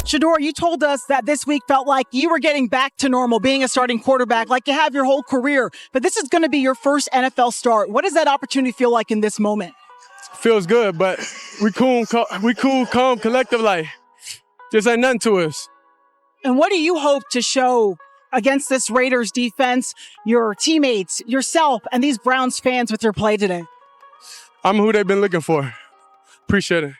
Shedeur, you told us that this week felt like you were getting back to normal, being a starting quarterback, like you have your whole career. But this is going to be your first NFL start. What does that opportunity feel like in this moment? Feels good, but we cool, calm, collective, like, just ain't nothing to us. And what do you hope to show against this Raiders defense, your teammates, yourself, and these Browns fans with your play today? I'm who they've been looking for. Appreciate it.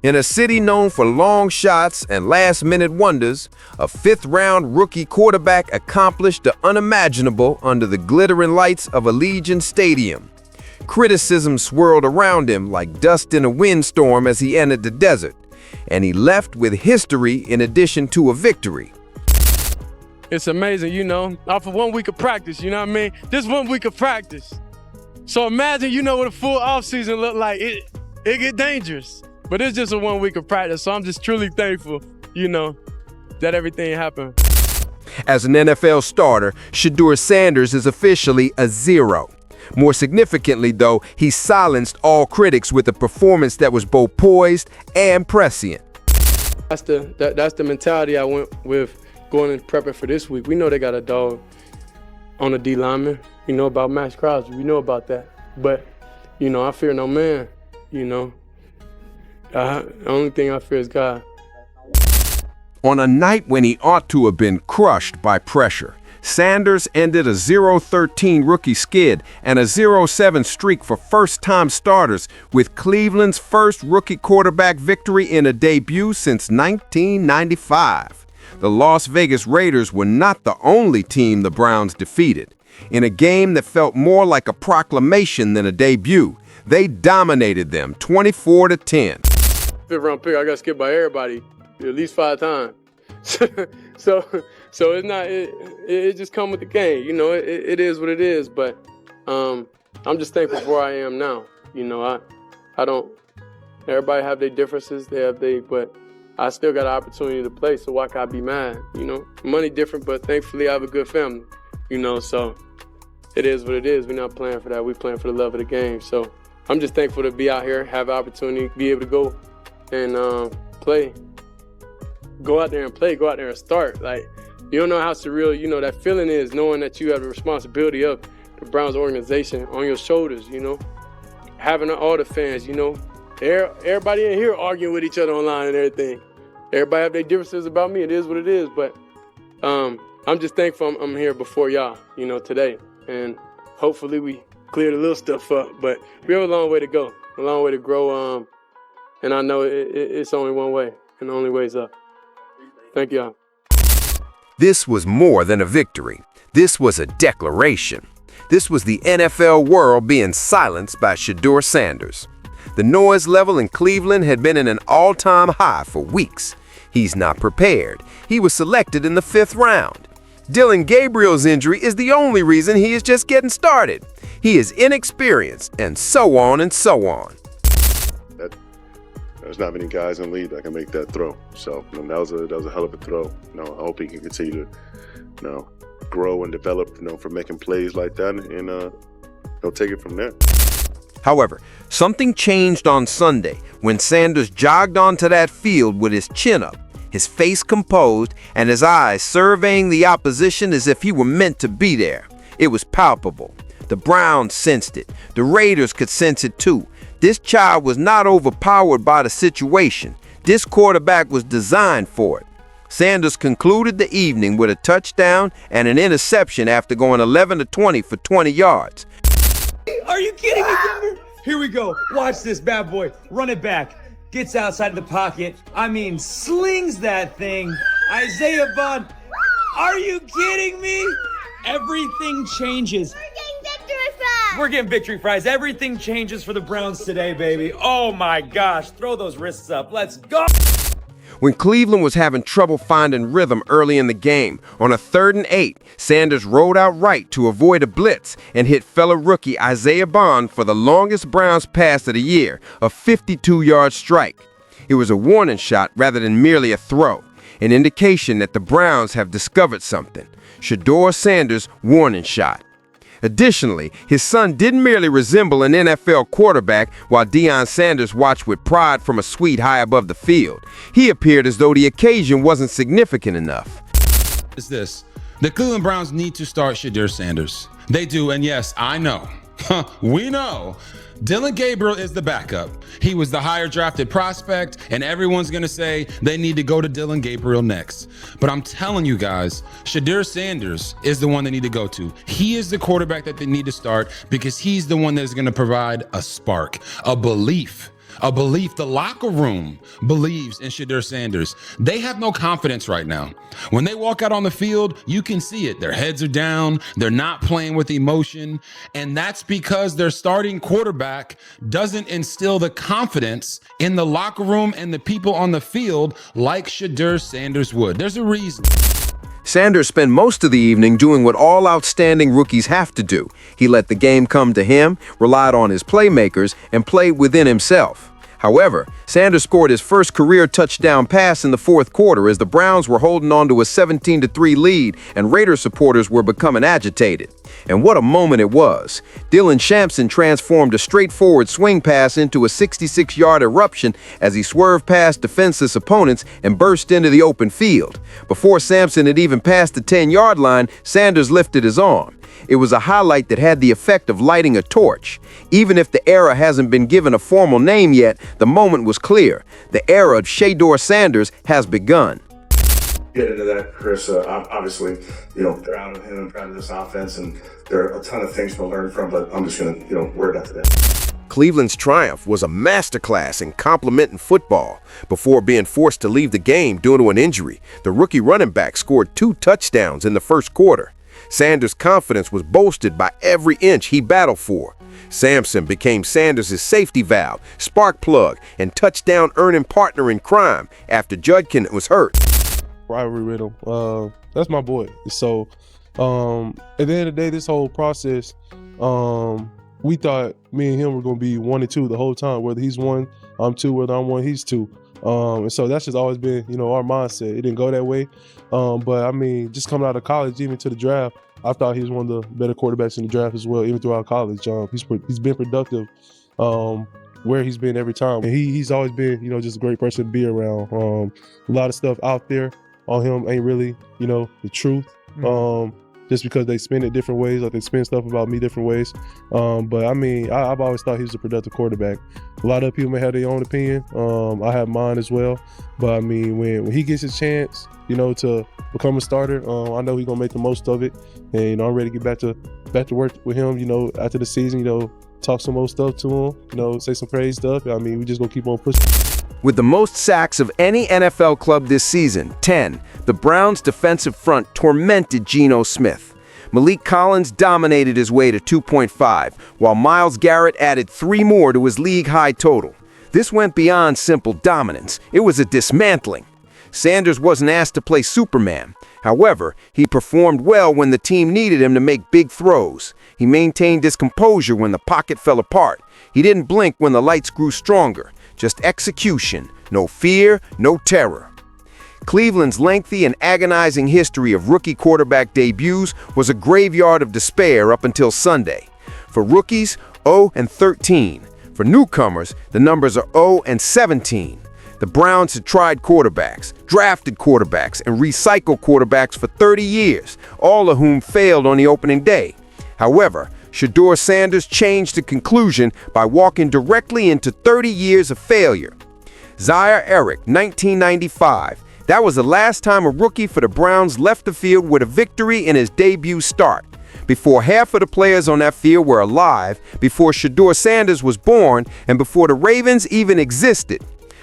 In a city known for long shots and last-minute wonders, a fifth-round rookie quarterback accomplished the unimaginable under the glittering lights of Allegiant Stadium. Criticism swirled around him like dust in a windstorm as he entered the desert, and he left with history in addition to a victory. It's amazing, you know, off of 1 week of practice, you know what I mean? This 1 week of practice. So imagine, you know, what a full offseason look like. It get dangerous. But it's just a 1 week of practice, so I'm just truly thankful, you know, that everything happened. As an NFL starter, Shedeur Sanders is officially a 0. More significantly, though, he silenced all critics with a performance that was both poised and prescient. That's the mentality I went with going and prepping for this week. We know they got a dog on the D lineman. We know about Max Crosby. We know about that. But, you know, I fear no man, you know. The only thing I fear is God. On a night when he ought to have been crushed by pressure, Sanders ended a 0-13 rookie skid and a 0-7 streak for first-time starters with Cleveland's first rookie quarterback victory in a debut since 1995. The Las Vegas Raiders were not the only team the Browns defeated. In a game that felt more like a proclamation than a debut, they dominated them 24-10. Fifth-round pick, I got skipped by everybody at least 5 times. so it's not. It just come with the game, you know. It is what it is. But I'm just thankful for where I am now. You know, I don't. Everybody have their differences. But I still got an opportunity to play. So why can I be mad? You know, money different, but thankfully I have a good family. You know, so it is what it is. We're not playing for that. We're playing for the love of the game. So I'm just thankful to be out here, have an opportunity, be able to go and play. Go out there and play, go out there and start. Like, you don't know how surreal, you know, that feeling is, knowing that you have the responsibility of the Browns organization on your shoulders, you know. Having all the fans, you know. Everybody in here arguing with each other online and everything. Everybody have their differences about me. It is what it is. But I'm just thankful I'm here before y'all, you know, today. And hopefully we cleared a little stuff up. But we have a long way to go, a long way to grow. And I know it's only one way, and the only way is up. Thank y'all. This was more than a victory. This was a declaration. This was the NFL world being silenced by Shedeur Sanders. The noise level in Cleveland had been in an all-time high for weeks. He's not prepared. He was selected in the 5th round. Dylan Gabriel's injury is the only reason he is just getting started. He is inexperienced, and so on and so on. There's not many guys in the league that can make that throw. So that was a hell of a throw. You know, I hope he can continue to, you know, grow and develop, you know, for making plays like that, and he'll take it from there. However, something changed on Sunday when Sanders jogged onto that field with his chin up, his face composed, and his eyes surveying the opposition as if he were meant to be there. It was palpable. The Browns sensed it. The Raiders could sense it too. This child was not overpowered by the situation. This quarterback was designed for it. Sanders concluded the evening with a touchdown and an interception after going 11-20 for 20 yards. Are you kidding me, Denver? Here we go. Watch this bad boy. Run it back. Gets outside of the pocket. I mean, slings that thing. Isaiah Bond. Are you kidding me? Everything changes. We're getting victory fries. Everything changes for the Browns today, baby. Oh my gosh. Throw those wrists up. Let's go. When Cleveland was having trouble finding rhythm early in the game, on a 3rd and 8, Sanders rolled out right to avoid a blitz and hit fellow rookie Isaiah Bond for the longest Browns pass of the year, a 52-yard strike. It was a warning shot rather than merely a throw, an indication that the Browns have discovered something. Shedeur Sanders' warning shot. Additionally, his son didn't merely resemble an NFL quarterback while Deion Sanders watched with pride from a suite high above the field. He appeared as though the occasion wasn't significant enough. Is this. The Cleveland Browns need to start Shedeur Sanders. They do, and yes, I know. We know. Dylan Gabriel is the backup. He was the higher drafted prospect, and everyone's going to say they need to go to Dylan Gabriel next. But I'm telling you guys, Shedeur Sanders is the one they need to go to. He is the quarterback that they need to start because he's the one that is going to provide a spark, a belief. The locker room believes in Shedeur Sanders. They have no confidence right now. When they walk out on the field, you can see it. Their heads are down. They're not playing with emotion. And that's because their starting quarterback doesn't instill the confidence in the locker room and the people on the field like Shedeur Sanders would. There's a reason. Sanders spent most of the evening doing what all outstanding rookies have to do. He let the game come to him, relied on his playmakers, and played within himself. However, Sanders scored his first career touchdown pass in the fourth quarter as the Browns were holding on to a 17-3 lead and Raider supporters were becoming agitated. And what a moment it was. Dylan Shampson transformed a straightforward swing pass into a 66-yard eruption as he swerved past defenseless opponents and burst into the open field. Before Sampson had even passed the 10-yard line, Sanders lifted his arm. It was a highlight that had the effect of lighting a torch. Even if the era hasn't been given a formal name yet, the moment was clear. The era of Shedeur Sanders has begun. Get into that, Chris. Obviously, proud of him and proud of this offense, and there are a ton of things to learn from, but I'm just going to, word that to them. Cleveland's triumph was a masterclass in complimenting football. Before being forced to leave the game due to an injury, the rookie running back scored 2 touchdowns in the first quarter. Sanders' confidence was bolstered by every inch he battled for. Sampson became Sanders' safety valve, spark plug, and touchdown-earning partner in crime after Judkins was hurt. Rivalry with him. That's my boy. So, at the end of the day, this whole process, we thought me and him were going to be 1 and 2 the whole time. Whether he's 1, I'm 2. Whether I'm 1, he's 2. And so that's just always been, our mindset. It didn't go that way. But I mean, just coming out of college, even to the draft, I thought he was one of the better quarterbacks in the draft as well, even throughout college. He's been productive where he's been every time. And he's always been, just a great person to be around. A lot of stuff out there on him ain't really, the truth. Just because they spin it different ways, like they spin stuff about me different ways. But I mean, I've always thought he was a productive quarterback. A lot of people may have their own opinion. I have mine as well. But I mean, when he gets his chance, to become a starter, I know he's gonna make the most of it. And I'm ready to get back to work with him. After the season, talk some more stuff to him. Say some crazy stuff. I mean, we just gonna keep on pushing. With the most sacks of any NFL club this season, 10, the Browns' defensive front tormented Geno Smith. Malik Collins dominated his way to 2.5, while Myles Garrett added 3 more to his league-high total. This went beyond simple dominance. It was a dismantling. Sanders wasn't asked to play Superman. However, he performed well when the team needed him to make big throws. He maintained his composure when the pocket fell apart. He didn't blink when the lights grew stronger. Just execution, no fear, no terror. Cleveland's lengthy and agonizing history of rookie quarterback debuts was a graveyard of despair up until Sunday. For rookies, 0-13. For newcomers, the numbers are 0-17. The Browns had tried quarterbacks, drafted quarterbacks, and recycled quarterbacks for 30 years, all of whom failed on the opening day. However, Shedeur Sanders changed the conclusion by walking directly into 30 years of failure. Zaire Eric, 1995. That was the last time a rookie for the Browns left the field with a victory in his debut start. Before half of the players on that field were alive, before Shedeur Sanders was born, and before the Ravens even existed.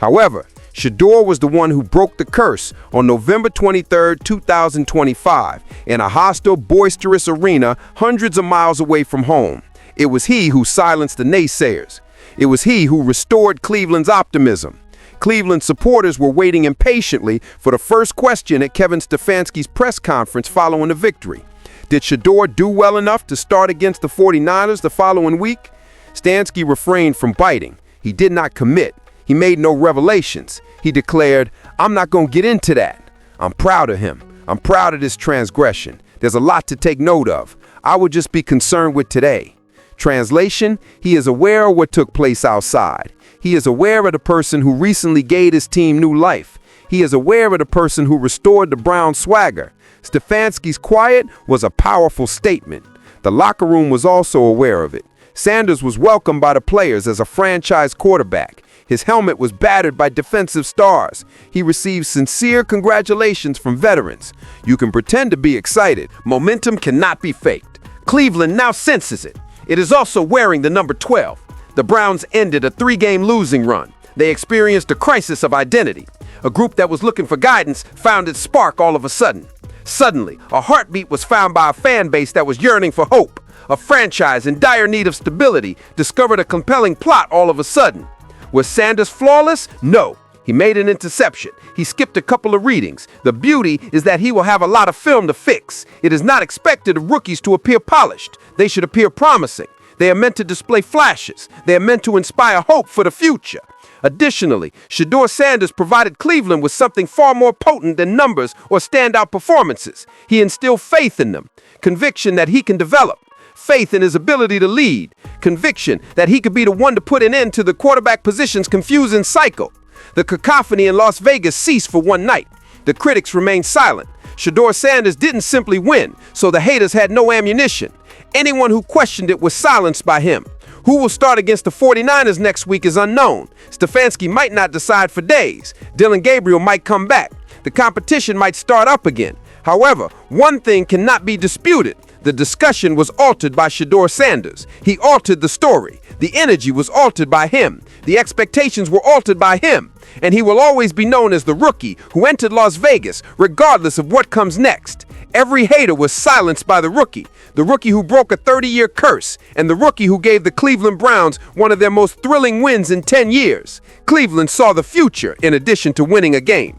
However, Shedeur was the one who broke the curse on November 23, 2025, in a hostile, boisterous arena hundreds of miles away from home. It was he who silenced the naysayers. It was he who restored Cleveland's optimism. Cleveland supporters were waiting impatiently for the first question at Kevin Stefanski's press conference following the victory. Did Shedeur do well enough to start against the 49ers the following week? Stefanski refrained from biting. He did not commit. He made no revelations. He declared, "I'm not going to get into that." I'm proud of him. I'm proud of this transgression. There's a lot to take note of. I would just be concerned with today. Translation, he is aware of what took place outside. He is aware of the person who recently gave his team new life. He is aware of the person who restored the Brown swagger. Stefanski's quiet was a powerful statement. The locker room was also aware of it. Sanders was welcomed by the players as a franchise quarterback. His helmet was battered by defensive stars. He received sincere congratulations from veterans. You can pretend to be excited. Momentum cannot be faked. Cleveland now senses it. It is also wearing the number 12. The Browns ended a 3-game losing run. They experienced a crisis of identity. A group that was looking for guidance found its spark all of a sudden. Suddenly, a heartbeat was found by a fan base that was yearning for hope. A franchise in dire need of stability discovered a compelling plot all of a sudden. Was Sanders flawless? No. He made an interception. He skipped a couple of readings. The beauty is that he will have a lot of film to fix. It is not expected of rookies to appear polished. They should appear promising. They are meant to display flashes. They are meant to inspire hope for the future. Additionally, Shedeur Sanders provided Cleveland with something far more potent than numbers or standout performances. He instilled faith in them, conviction that he can develop, faith in his ability to lead, conviction that he could be the one to put an end to the quarterback position's confusing cycle. The cacophony in Las Vegas ceased for one night. The critics remained silent. Shedeur Sanders didn't simply win, so the haters had no ammunition. Anyone who questioned it was silenced by him. Who will start against the 49ers next week is unknown. Stefanski might not decide for days. Dylan Gabriel might come back. The competition might start up again. However, one thing cannot be disputed. The discussion was altered by Shedeur Sanders. He altered the story. The energy was altered by him. The expectations were altered by him. And he will always be known as the rookie who entered Las Vegas, regardless of what comes next. Every hater was silenced by the rookie who broke a 30-year curse, and the rookie who gave the Cleveland Browns one of their most thrilling wins in 10 years. Cleveland saw the future in addition to winning a game.